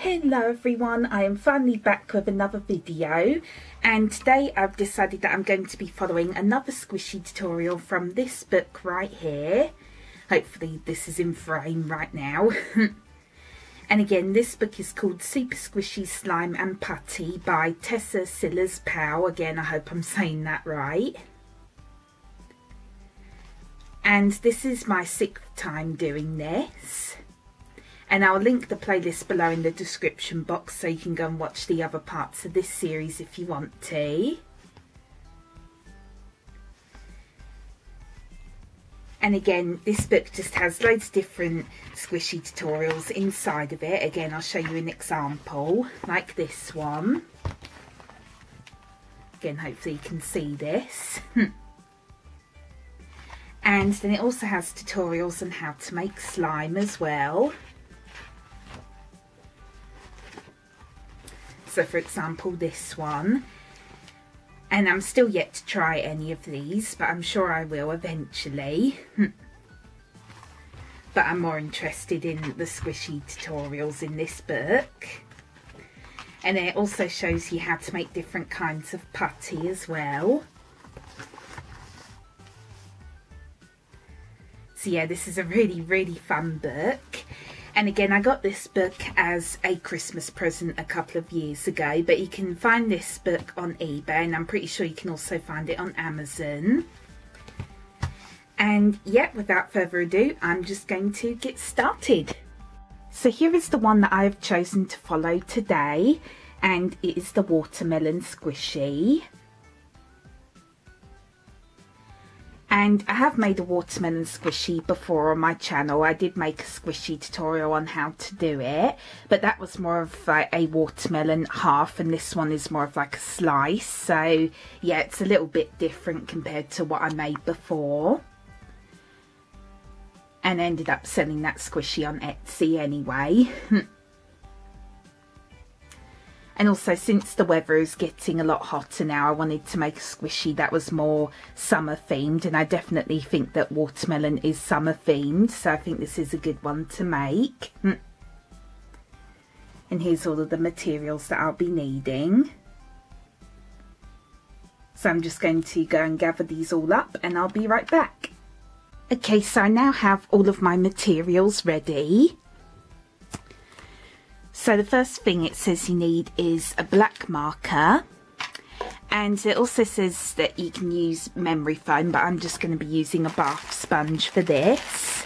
Hello everyone, I am finally back with another video, and today I've decided that I'm going to be following another squishy tutorial from this book right here. Hopefully this is in frame right now. And again, this book is called Super Squishy Slime and Putty by Tessa Sillers-Powell. Again, I hope I'm saying that right. And this is my 6th time doing this. And I'll link the playlist below in the description box so you can go and watch the other parts of this series if you want to. And again, this book just has loads of different squishy tutorials inside of it. Again, I'll show you an example, like this one. Again, hopefully you can see this. And then it also has tutorials on how to make slime as well. So for example, this one, and I'm still yet to try any of these, but I'm sure I will eventually. But I'm more interested in the squishy tutorials in this book. And then it also shows you how to make different kinds of putty as well. So yeah, this is a really fun book. And again, I got this book as a Christmas present a couple of years ago, but you can find this book on eBay, and I'm pretty sure you can also find it on Amazon. And yeah, without further ado, I'm just going to get started. So here is the one that I have chosen to follow today, and it is the watermelon squishy. And I have made a watermelon squishy before on my channel. I did make a squishy tutorial on how to do it, but that was more of like a watermelon half, and this one is more of like a slice. So yeah, it's a little bit different compared to what I made before. And ended up selling that squishy on Etsy anyway. And also, since the weather is getting a lot hotter now, I wanted to make a squishy that was more summer themed, and I definitely think that watermelon is summer themed, so I think this is a good one to make. And here's all of the materials that I'll be needing. So I'm just going to go and gather these all up and I'll be right back. Okay, so I now have all of my materials ready. So the first thing it says you need is a black marker, and it also says that you can use memory foam, but I'm just going to be using a bath sponge for this.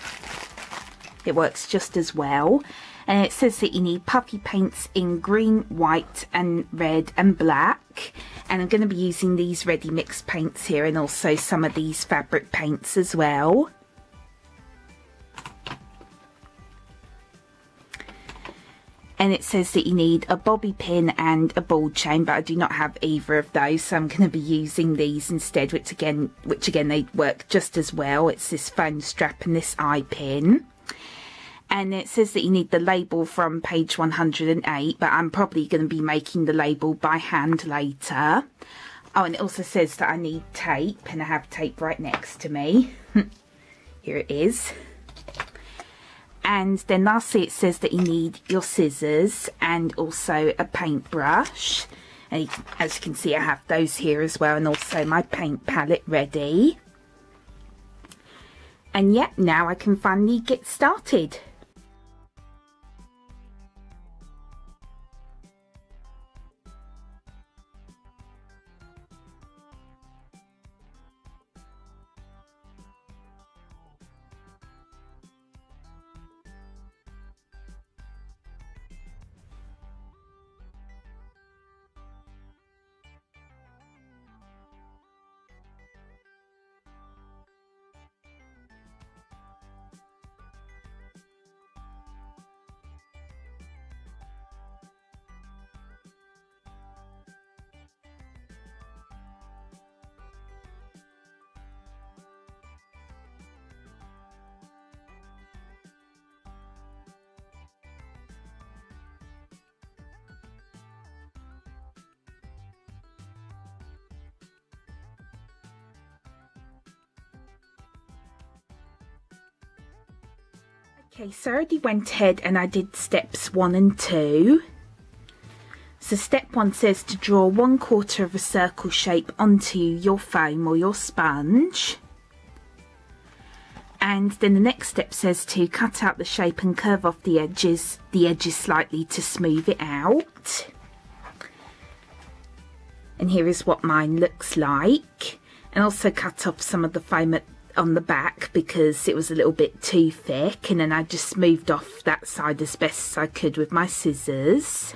It works just as well. And it says that you need puffy paints in green, white and red and black, and I'm going to be using these ready mixed paints here, and also some of these fabric paints as well. And it says that you need a bobby pin and a ball chain, but I do not have either of those, so I'm going to be using these instead, which again they work just as well. It's this foam strap and this eye pin. And it says that you need the label from page 108, but I'm probably going to be making the label by hand later. Oh, and it also says that I need tape, and I have tape right next to me. Here it is. And then lastly, it says that you need your scissors and also a paintbrush. And as you can see, I have those here as well, and also my paint palette ready. And yeah, now I can finally get started. Okay, so I already went ahead and I did steps 1 and 2. So step 1 says to draw 1/4 of a circle shape onto your foam or your sponge. And then the next step says to cut out the shape and curve off the edges slightly to smooth it out. And here is what mine looks like. And also cut off some of the foam on the back because it was a little bit too thick, and then I just smoothed off that side as best as I could with my scissors.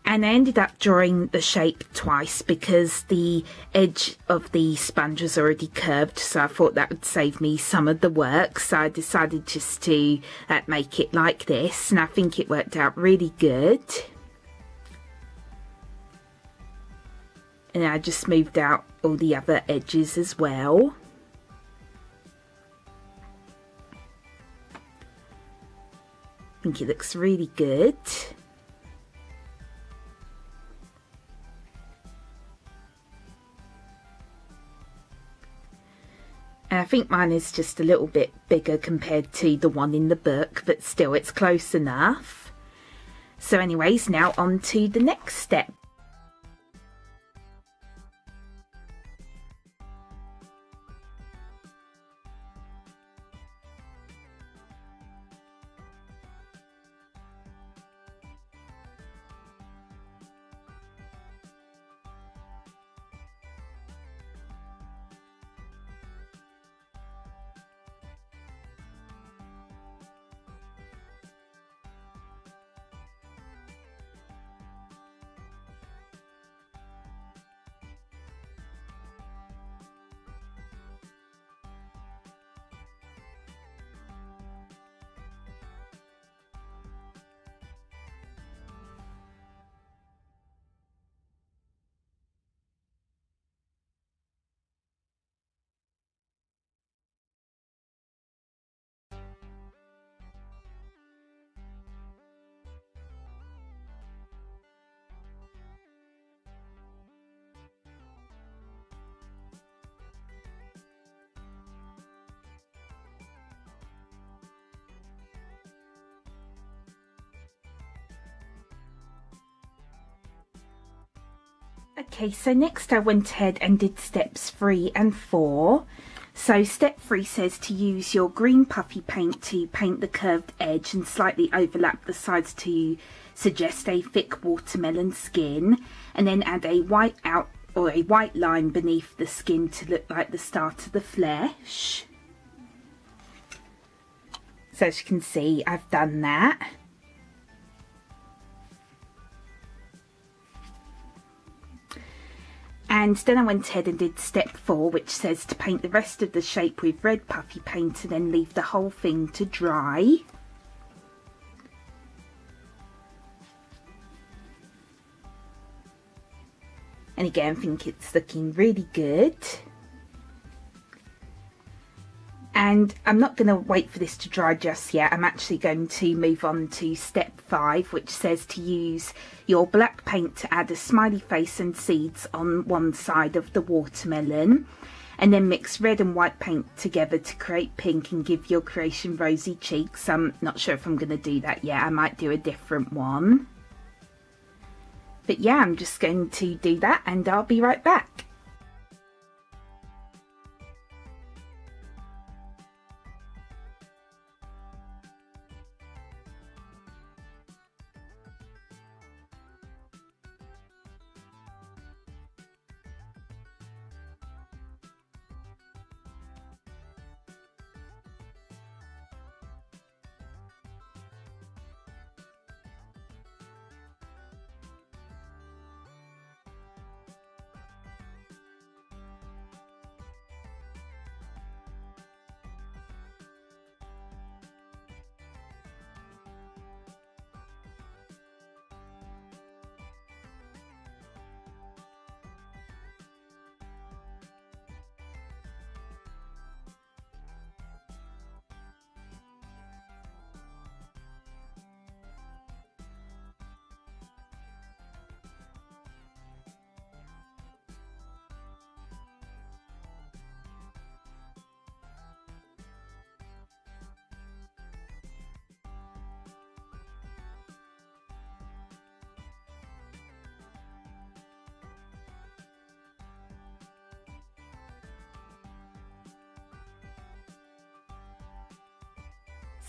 And I ended up drawing the shape twice because the edge of the sponge was already curved, so I thought that would save me some of the work. So I decided just to make it like this, and I think it worked out really good. And I just smoothed out all the other edges as well. I think it looks really good. And I think mine is just a little bit bigger compared to the one in the book, but still it's close enough. So anyways, now on to the next step. Okay, so next I went ahead and did steps 3 and 4. So step 3 says to use your green puffy paint to paint the curved edge and slightly overlap the sides to suggest a thick watermelon skin, and then add a white line beneath the skin to look like the start of the flesh. So as you can see, I've done that. And then I went ahead and did step 4, which says to paint the rest of the shape with red puffy paint and then leave the whole thing to dry. And again, I think it's looking really good. And I'm not going to wait for this to dry just yet. I'm actually going to move on to step 5, which says to use your black paint to add a smiley face and seeds on one side of the watermelon, and then mix red and white paint together to create pink and give your creation rosy cheeks. I'm not sure if I'm going to do that yet. I might do a different one. But yeah, I'm just going to do that and I'll be right back.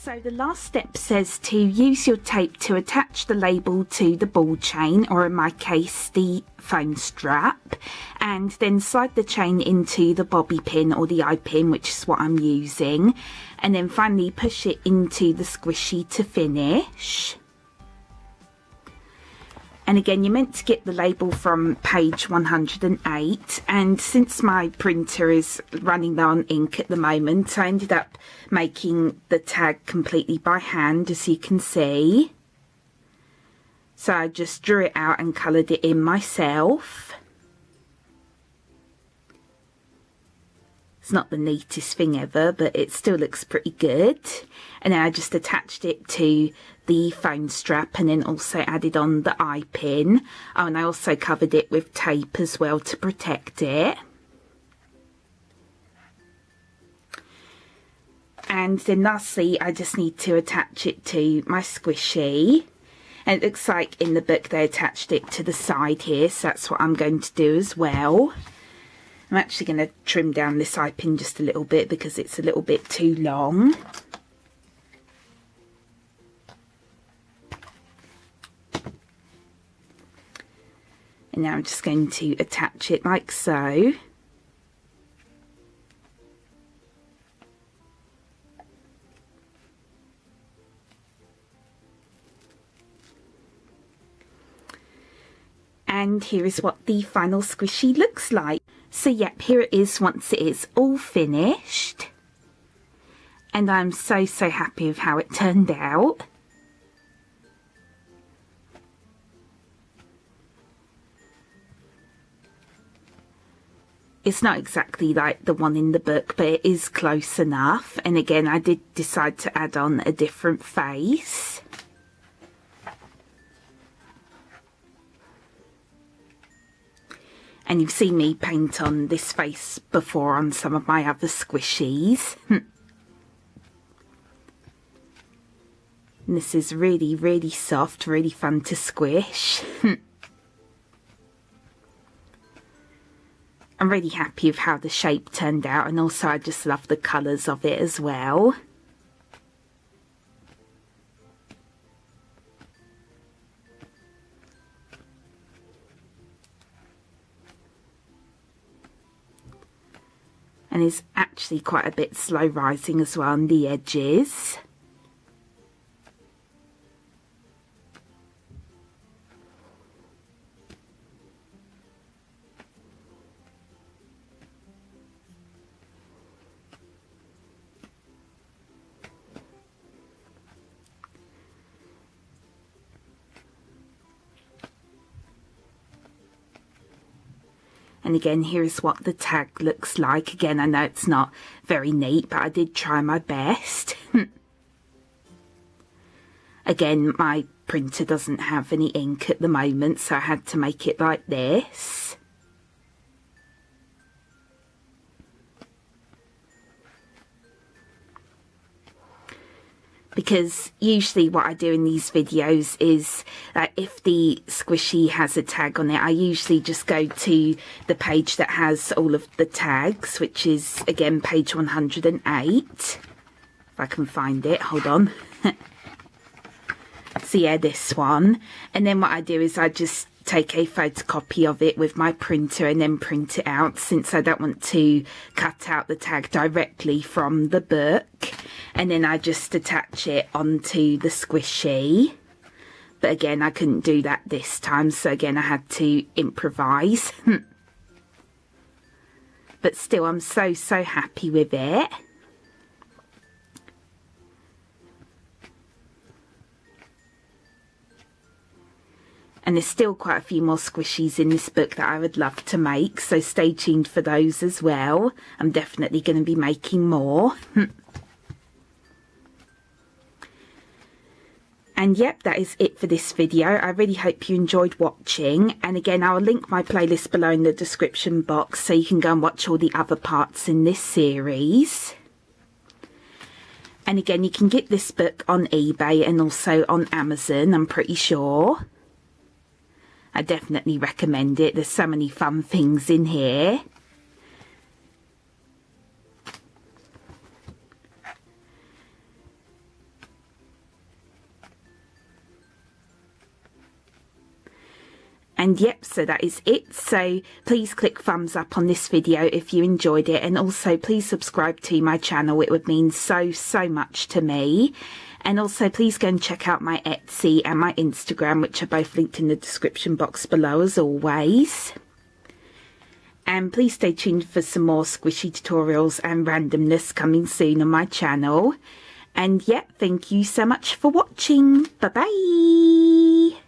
So the last step says to use your tape to attach the label to the ball chain, or in my case the phone strap, and then slide the chain into the bobby pin or the eye pin, which is what I'm using, and then finally push it into the squishy to finish. And again, you're meant to get the label from page 108, and since my printer is running low on ink at the moment, I ended up making the tag completely by hand, as you can see. So I just drew it out and coloured it in myself. It's not the neatest thing ever, but it still looks pretty good. And then I just attached it to the phone strap and then also added on the eye pin. Oh, and I also covered it with tape as well to protect it. And then lastly, I just need to attach it to my squishy. And it looks like in the book they attached it to the side here, so that's what I'm going to do as well. I'm actually going to trim down this eye pin just a little bit because it's a little bit too long. And now I'm just going to attach it like so. And here is what the final squishy looks like. So yep, here it is once it is all finished. And I'm so happy with how it turned out. It's not exactly like the one in the book, but it is close enough. And again, I did decide to add on a different face. And you've seen me paint on this face before on some of my other squishies. And this is really soft, really fun to squish. I'm really happy with how the shape turned out, and also I just love the colours of it as well. And is actually quite a bit slow rising as well on the edges. And again, here's what the tag looks like. Again, I know it's not very neat, but I did try my best. Again, my printer doesn't have any ink at the moment, so I had to make it like this. Because usually what I do in these videos is if the squishy has a tag on it, I usually just go to the page that has all of the tags, which is again page 108. If I can find it, hold on. So yeah, this one. And then what I do is I just take a photocopy of it with my printer and then print it out, since I don't want to cut out the tag directly from the book. And then I just attach it onto the squishy. But again, I couldn't do that this time, so again I had to improvise. But still, I'm so happy with it. And there's still quite a few more squishies in this book that I would love to make, so stay tuned for those as well. I'm definitely going to be making more. And yep, that is it for this video. I really hope you enjoyed watching. And again, I will link my playlist below in the description box so you can go and watch all the other parts in this series. And again, you can get this book on eBay and also on Amazon, I'm pretty sure. I definitely recommend it. There's so many fun things in here. And yep, so that is it. So please click thumbs up on this video if you enjoyed it, and also please subscribe to my channel. It would mean so much to me. And also please go and check out my Etsy and my Instagram, which are both linked in the description box below as always. And please stay tuned for some more squishy tutorials and randomness coming soon on my channel. And yeah, thank you so much for watching. Bye bye.